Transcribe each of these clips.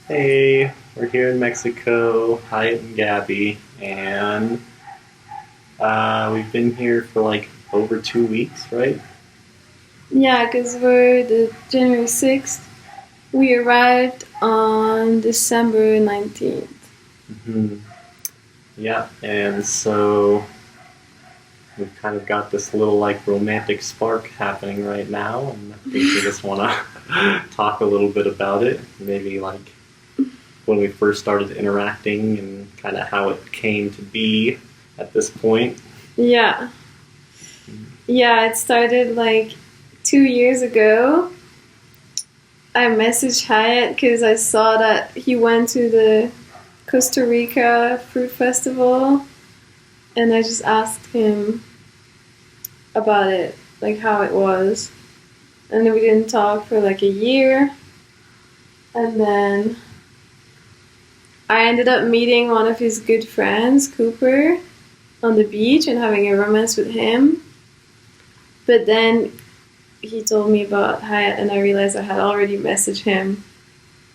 Hey, we're here in Mexico, Hyatt and Gaby, and we've been here for like over 2 weeks, right? Yeah, because we're the January 6th. We arrived on December 19th. hmm Yeah, and so we've kind of got this little like romantic spark happening right now, and I think we just want to talk a little bit about it. Maybe like when we first started interacting and kind of how it came to be at this point. Yeah. Yeah, it started like 2 years ago. I messaged Hyatt because I saw that he went to the Costa Rica Fruit Festival, and I just asked him about it, like how it was. And then we didn't talk for like a year, and then I ended up meeting one of his good friends, Cooper, on the beach and having a romance with him. But then he told me about Hyatt, and I realized I had already messaged him.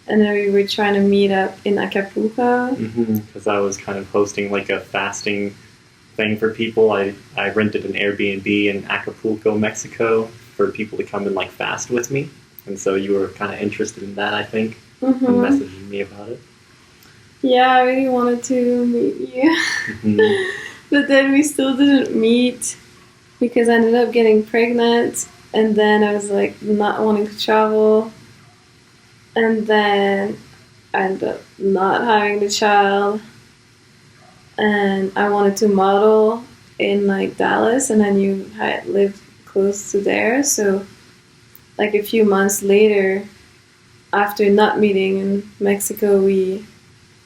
And then we were trying to meet up in Acapulco. Because I was kind of hosting like a fasting thing for people. I rented an Airbnb in Acapulco, Mexico for people to come and like fast with me. And so you were kind of interested in that, I think, and Mm-hmm. messaging me about it. Yeah, I really wanted to meet you. Mm-hmm. But then we still didn't meet because I ended up getting pregnant. And then I was like not wanting to travel. And then I ended up not having the child. And I wanted to model in like Dallas, and I knew I had lived close to there. So, like a few months later, after not meeting in Mexico, we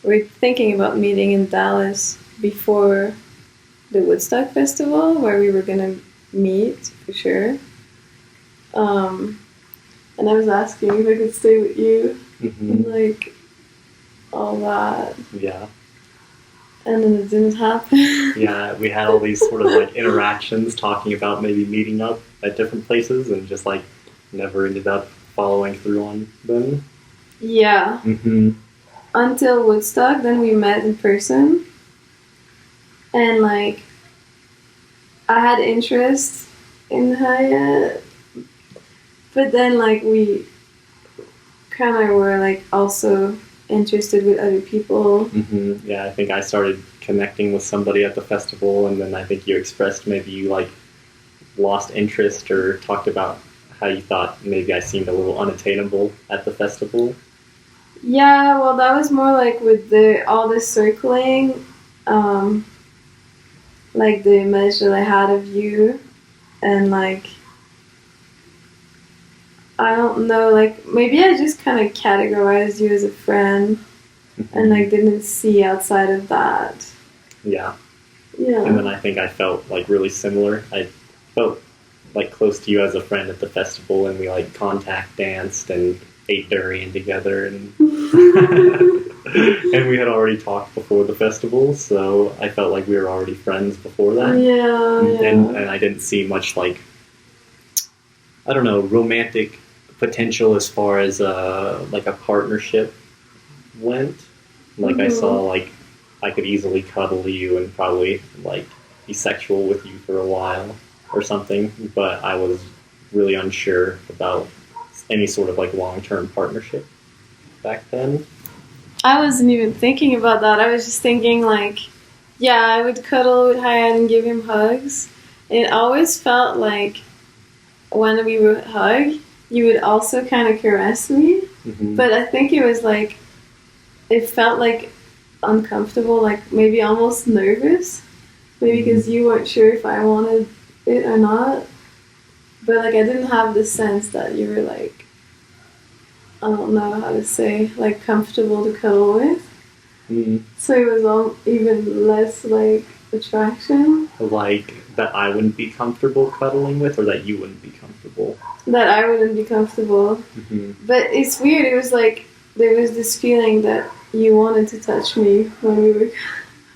were thinking about meeting in Dallas before the Woodstock Festival, where we were gonna meet for sure. Um, and I was asking if I could stay with you Mm-hmm. and like all that, Yeah. and then it didn't happen. Yeah, we had all these sort of like interactions talking about maybe meeting up at different places and just like never ended up following through on them. Yeah, Mm-hmm. until Woodstock, then we met in person, and like I had interest in Hyatt, but then like we kind of were like also interested with other people. Yeah, I think I started connecting with somebody at the festival, and then I think you expressed maybe you like lost interest or talked about how you thought maybe I seemed a little unattainable at the festival. Yeah, well, that was more like with the all the circling, um, like the image that I had of you, and like I don't know, like maybe I just kind of categorized you as a friend, and Mm-hmm. like didn't see outside of that. Yeah, and Yeah. then I think I felt like really similar. I felt like close to you as a friend at the festival, and we like contact danced and ate durian together, and and we had already talked before the festival, so I felt like we were already friends before that, Yeah, and yeah. I didn't see much like I don't know romantic potential as far as like a partnership went. Like I Hmm. saw like I could easily cuddle you and probably like be sexual with you for a while or something, but I was really unsure about any sort of like long term partnership back then. I wasn't even thinking about that. I was just thinking like, yeah, I would cuddle with Hyatt and give him hugs. It always felt like when we would hug, you would also kind of caress me. Mm-hmm. But I think it was like, it felt like uncomfortable, like maybe almost nervous. Maybe because Mm-hmm. you weren't sure if I wanted it or not. But like, I didn't have the sense that you were like, I don't know how to say, like comfortable to cuddle with. Mm-hmm. So it was all even less like attraction. Like that I wouldn't be comfortable cuddling with, or that you wouldn't be comfortable. That I wouldn't be comfortable. Mm-hmm. But it's weird. It was like there was this feeling that you wanted to touch me when we were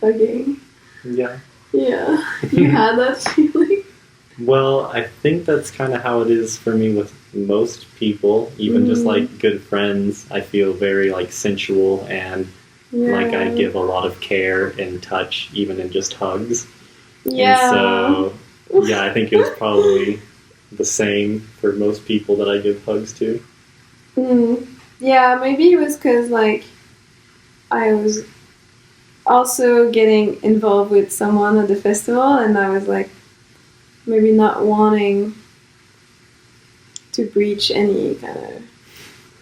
hugging. Yeah. Yeah, you had that feeling. Well, I think that's kind of how it is for me with most people, even just like good friends, I feel very like sensual and like I give a lot of care and touch, even in just hugs. Yeah. And so, yeah, I think it was probably the same for most people that I give hugs to. Yeah, maybe it was because like I was also getting involved with someone at the festival, and I was like maybe not wanting to breach any kind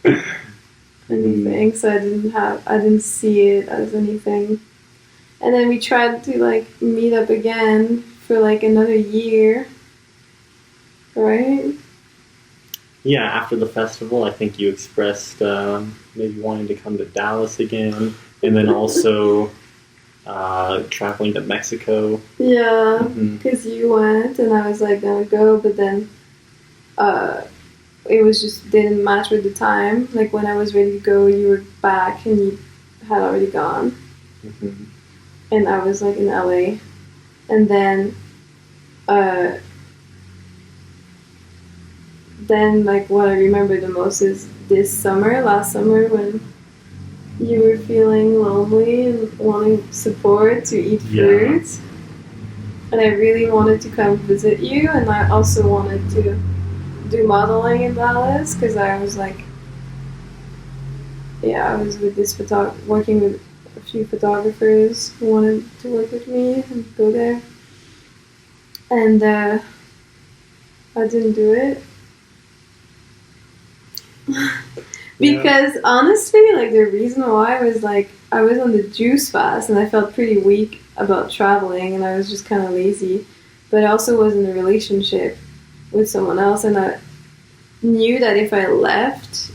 of anything, so I didn't see it as anything. And then we tried to like meet up again for like another year, right? Yeah, after the festival, I think you expressed maybe wanting to come to Dallas again, and then also traveling to Mexico. Yeah, because you went and I was like gonna go, but then it was just didn't match with the time. Like when I was ready to go, you were back and you had already gone, and I was like in LA, and then like what I remember the most is last summer when you were feeling lonely and wanting support to eat fruit. Yeah. And I really wanted to come visit you, and I also wanted to do modeling in Dallas because I was like, I was with this working with a few photographers who wanted to work with me and go there, and I didn't do it. Because honestly, like the reason why was like I was on the juice fast and I felt pretty weak about traveling and I was just kind of lazy, but I also was in a relationship with someone else and I knew that if I left,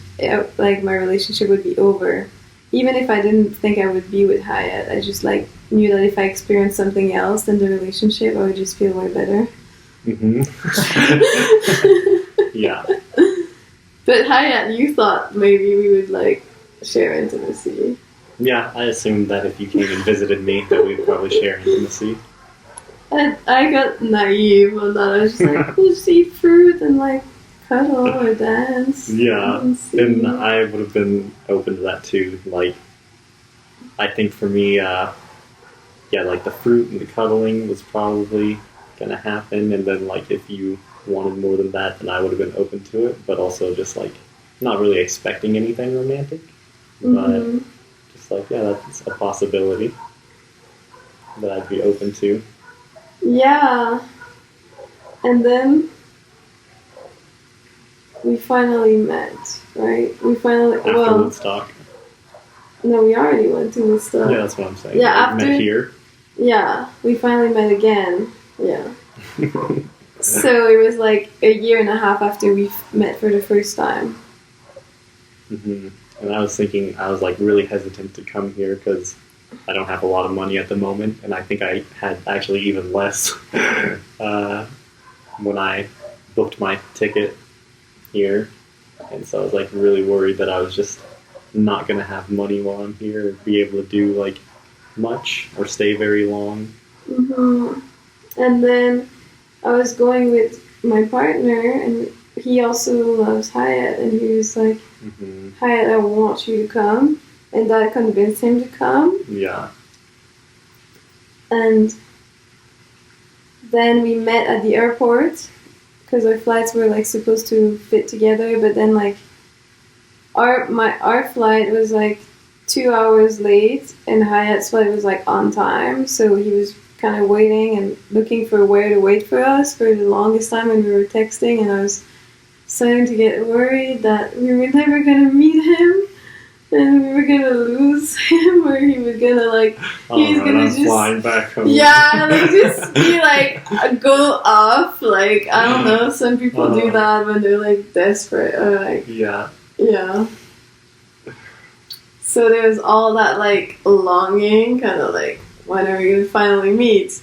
like my relationship would be over. Even if I didn't think I would be with Hyatt, I just like knew that if I experienced something else than the relationship, I would just feel way better. Yeah. But Hyatt, you thought maybe we would like share intimacy. Yeah, I assumed that if you came and visited me, that we'd probably share intimacy. I got naive on that. I was just like, let's eat fruit and like cuddle or dance. Yeah, and I would have been open to that too. Like, I think for me, like the fruit and the cuddling was probably gonna happen, and then like if you wanted more than that, then I would have been open to it, but also just like not really expecting anything romantic, but just like, yeah, that's a possibility that I'd be open to. Yeah. And then we finally met, right? After Woodstock. No, we already went to Woodstock. Yeah, that's what I'm saying. Yeah, after met here. Yeah, we finally met again. Yeah. So it was like a year and a half after we met for the first time. And I was thinking, I was like really hesitant to come here because I don't have a lot of money at the moment, and I think I had actually even less when I booked my ticket here, and so I was like really worried that I was just not going to have money while I'm here or be able to do like much or stay very long. And then I was going with my partner, and he also loves Hyatt, and he was like, Hyatt, I want you to come. And that convinced him to come. Yeah. And then we met at the airport, because our flights were like supposed to fit together, but then like our flight was like 2 hours late, and Hyatt's flight was like on time, so he was kind of waiting and looking for where to wait for us for the longest time when we were texting, and I was starting to get worried that we were never gonna meet him and we were gonna lose him, or he was gonna like he was gonna just flying back home. Yeah, like just be like go off, like I don't know, some people do that when they're like desperate or like yeah. So there was all that like longing, kind of like when are we gonna finally meet?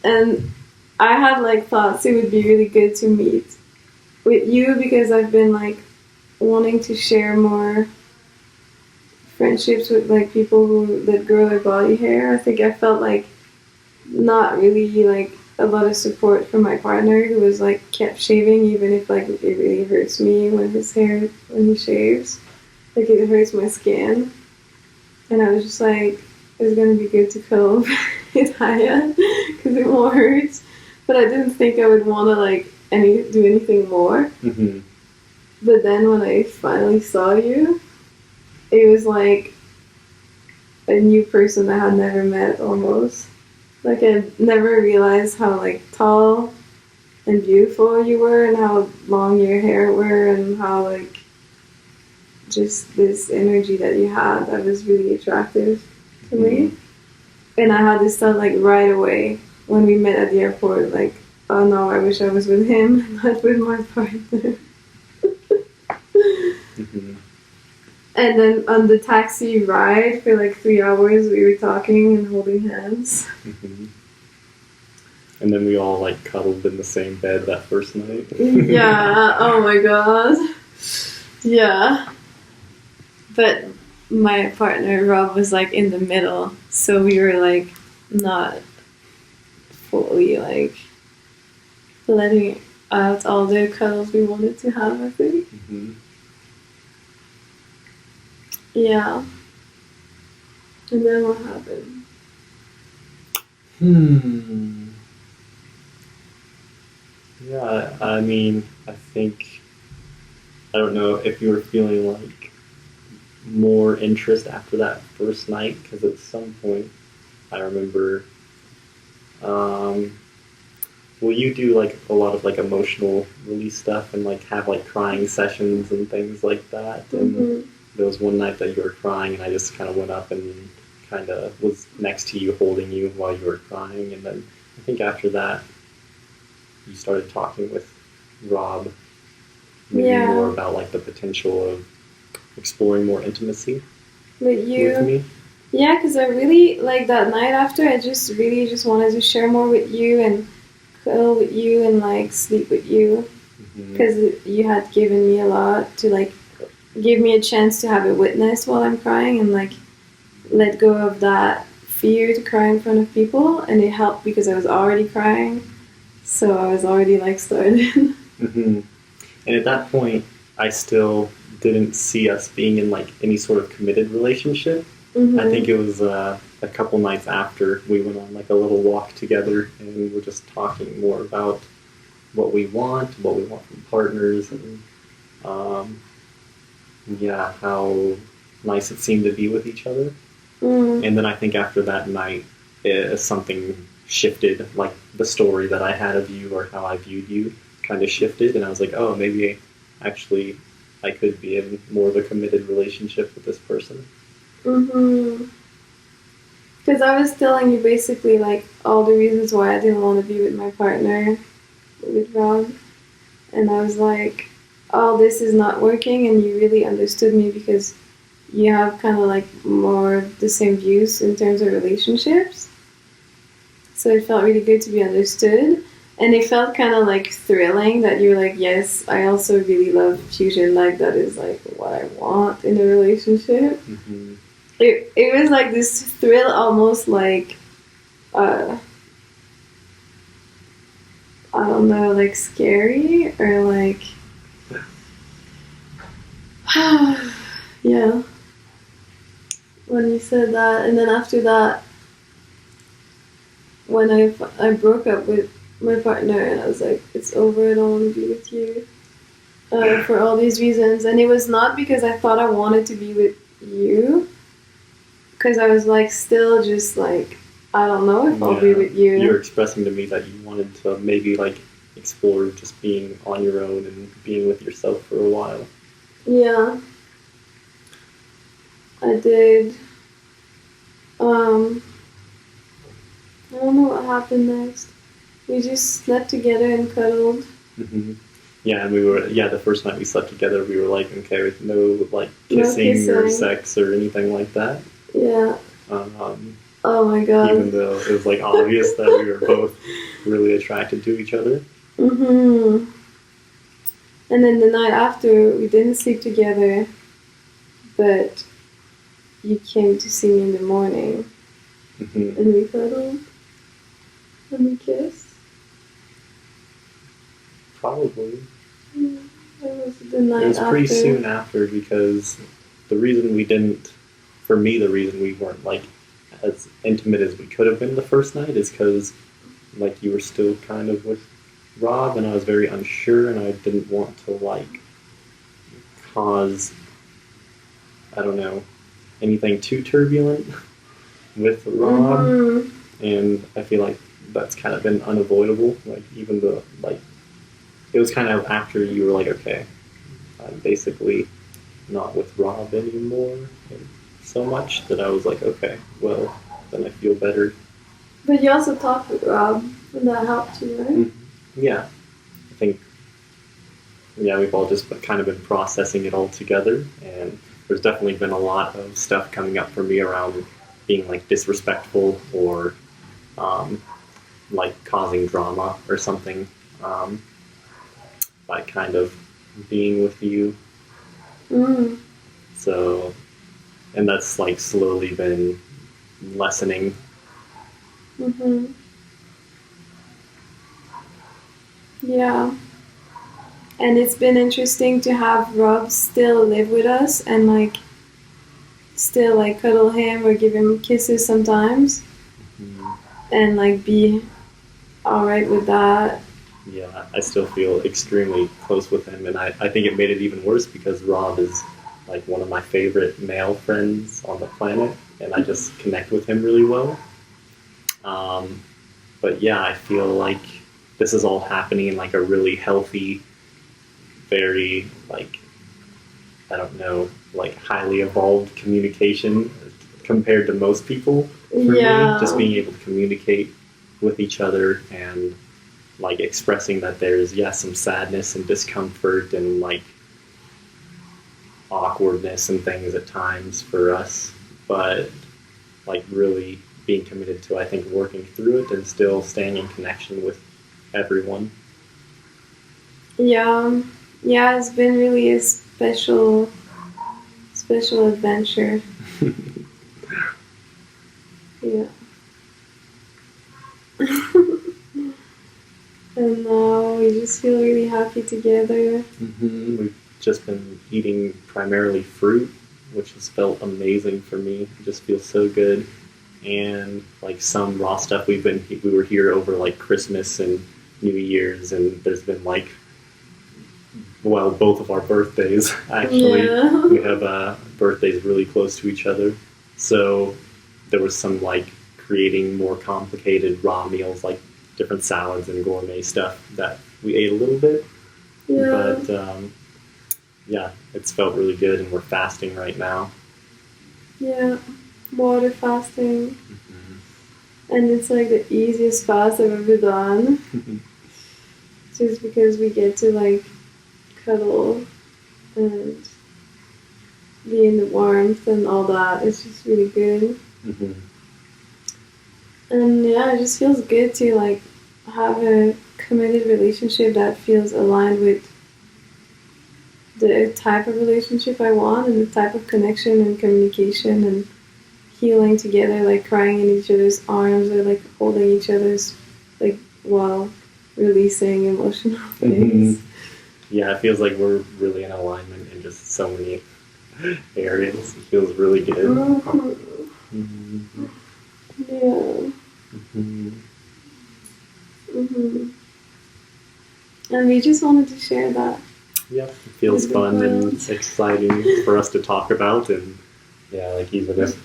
And I had like thoughts it would be really good to meet with you because I've been like wanting to share more friendships with like people that grow their body hair. I think I felt like not really like a lot of support from my partner, who was like kept shaving even if like it really hurts me when he shaves. Like it hurts my skin. And I was just like, it's gonna be good to cuddle with Haya because it won't hurt. But I didn't think I would want to like do anything more. Mm-hmm. But then when I finally saw you, it was like a new person I had never met almost. Like I never realized how like tall and beautiful you were, and how long your hair were, and how like just this energy that you had that was really attractive to me. And I had this thought like right away when we met at the airport, like, oh no, I wish I was with him, not with my partner. Mm-hmm. And then on the taxi ride for like 3 hours, we were talking and holding hands. Mm-hmm. And then we all like cuddled in the same bed that first night. Yeah, oh my god. Yeah. But my partner, Rob, was like in the middle. So we were like not fully like letting out all the cuddles we wanted to have, I think. Mm-hmm. Yeah. And then what happened? Yeah, I mean, I think, I don't know if you were feeling like more interest after that first night, because at some point, I remember, well, you do like a lot of like emotional release stuff and like have like crying sessions and things like that. And there was one night that you were crying, and I just kind of went up and kind of was next to you, holding you while you were crying. And then I think after that, you started talking with Rob, maybe more about like the potential of exploring more intimacy with me. Yeah, because I really, like that night after, I just really just wanted to share more with you and cuddle with you and like sleep with you. Because you had given me a lot to like give me a chance to have a witness while I'm crying and like let go of that fear to cry in front of people. And it helped because I was already crying. So I was already like started. And at that point, I still didn't see us being in like any sort of committed relationship. I think it was a couple nights after we went on like a little walk together, and we were just talking more about what we want from partners, and yeah, how nice it seemed to be with each other. And then I think after that night, something shifted, like the story that I had of you or how I viewed you kind of shifted, and I was like, oh, maybe actually I could be in more of a committed relationship with this person. Because I was telling you basically like all the reasons why I didn't want to be with my partner, with Rob, and I was like, oh, this is not working, and you really understood me because you have kind of like more the same views in terms of relationships. So it felt really good to be understood. And it felt kind of like thrilling that you're like, yes, I also really love fusion. Like that is like what I want in a relationship. It was like this thrill, almost like, I don't know, like scary or like, yeah. When you said that, and then after that, when I broke up with my partner and I was like, it's over, I don't want to be with you for all these reasons. And it was not because I thought I wanted to be with you, because I was like still just like, I don't know if I'll be with you. You were expressing to me that you wanted to maybe like explore just being on your own and being with yourself for a while. Yeah, I did. I don't know what happened next. We just slept together and cuddled. Yeah, and we were, the first night we slept together, we were like, okay, with no like kissing or sex or anything like that. Yeah. Oh my god. Even though it was like obvious that we were both really attracted to each other. And then the night after, we didn't sleep together, but you came to see me in the morning. And we cuddled. And we kissed. probably. It was the night It was pretty after. soon after because the reason we didn't, for me, the reason we weren't like as intimate as we could have been the first night is because like you were still kind of with Rob and I was very unsure and I didn't want to like cause, I don't know, anything too turbulent with Rob. Mm-hmm. And I feel like that's kind of been unavoidable. Like even the like, it was kind of after you were like, okay, I'm basically not with Rob anymore, and so much that I was like, okay, well, then I feel better. But you also talked with Rob, and that helped you, right? Mm-hmm. Yeah, I think, yeah, we've all just kind of been processing it all together, and there's definitely been a lot of stuff coming up for me around being like disrespectful or like causing drama or something by kind of being with you. Mm. So, and that's like slowly been lessening. Mm-hmm. Yeah. And it's been interesting to have Rob still live with us and like still like cuddle him or give him kisses sometimes and like be alright with that. Yeah, I still feel extremely close with him, and I think it made it even worse because Rob is like one of my favorite male friends on the planet, and I just connect with him really well. Um, but yeah, I feel like this is all happening in like a really healthy, very like I don't know, like highly evolved communication compared to most people. For me, just being able to communicate with each other and like expressing that there's some sadness and discomfort and like awkwardness and things at times for us, but like really being committed to I think working through it and still staying in connection with everyone. Yeah. Yeah, it's been really a special adventure. Yeah. And now we just feel really happy together. Mm-hmm. We've just been eating primarily fruit, which has felt amazing for me. It just feels so good. And like some raw stuff, we were here over like Christmas and New Year's, and there's been like, well, both of our birthdays actually. Yeah. We have birthdays really close to each other, so there was some like creating more complicated raw meals like different salads and gourmet stuff that we ate a little bit. Yeah. But yeah, it's felt really good, and we're fasting right now. Yeah. Water fasting. And it's like the easiest fast I've ever done. Just because we get to like cuddle and be in the warmth and all that. It's just really good. Mm-hmm. And yeah, it just feels good to like have a committed relationship that feels aligned with the type of relationship I want and the type of connection and communication and healing together, like crying in each other's arms or like holding each other's like while releasing emotional things. Mm-hmm. Yeah, it feels like we're really in alignment in just so many areas. It feels really good. Mm-hmm. Mm-hmm. Yeah. Mm-hmm. Mm-hmm. And we just wanted to share that. Yeah, it feels fun and exciting for us to talk about, and yeah, like even if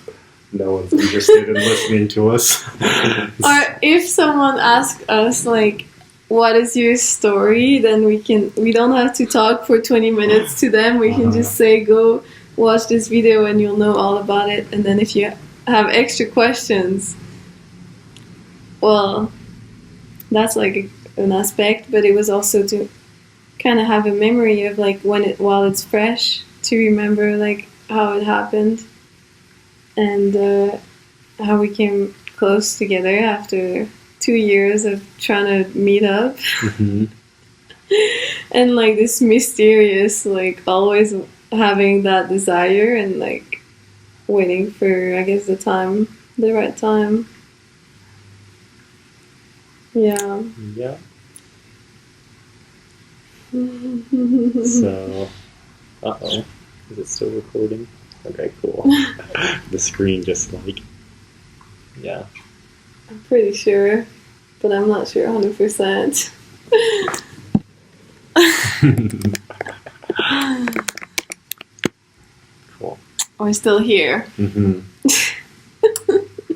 no one's interested in listening to us. Or if someone asks us like, what is your story, then we don't have to talk for 20 minutes to them. We can just say, go watch this video and you'll know all about it. And then if you have extra questions, well, that's like an aspect, but it was also to kind of have a memory of like while it's fresh, to remember like how it happened and how we came close together after 2 years of trying to meet up. Mm-hmm. And like this mysterious, like always having that desire and like waiting for, I guess, the right time. Yeah. Yeah. So, uh-oh. Is it still recording? Okay, cool. The screen just like, yeah. I'm pretty sure, but I'm not sure 100%. Cool. We're still here. Mm-hmm.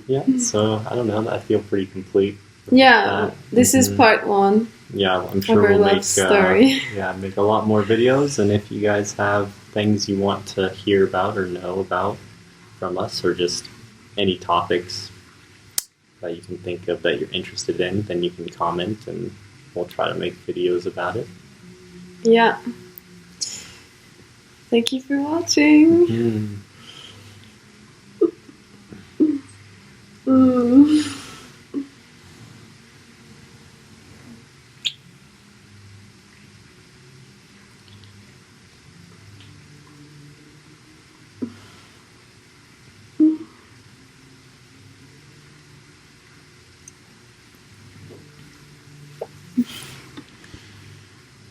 Yeah, so I don't know. I feel pretty complete. Yeah, this is part 1. Yeah, I'm sure of our we'll love make story. make a lot more videos. And if you guys have things you want to hear about or know about from us, or just any topics that you can think of that you're interested in, then you can comment, and we'll try to make videos about it. Yeah. Thank you for watching. Mm. Mm.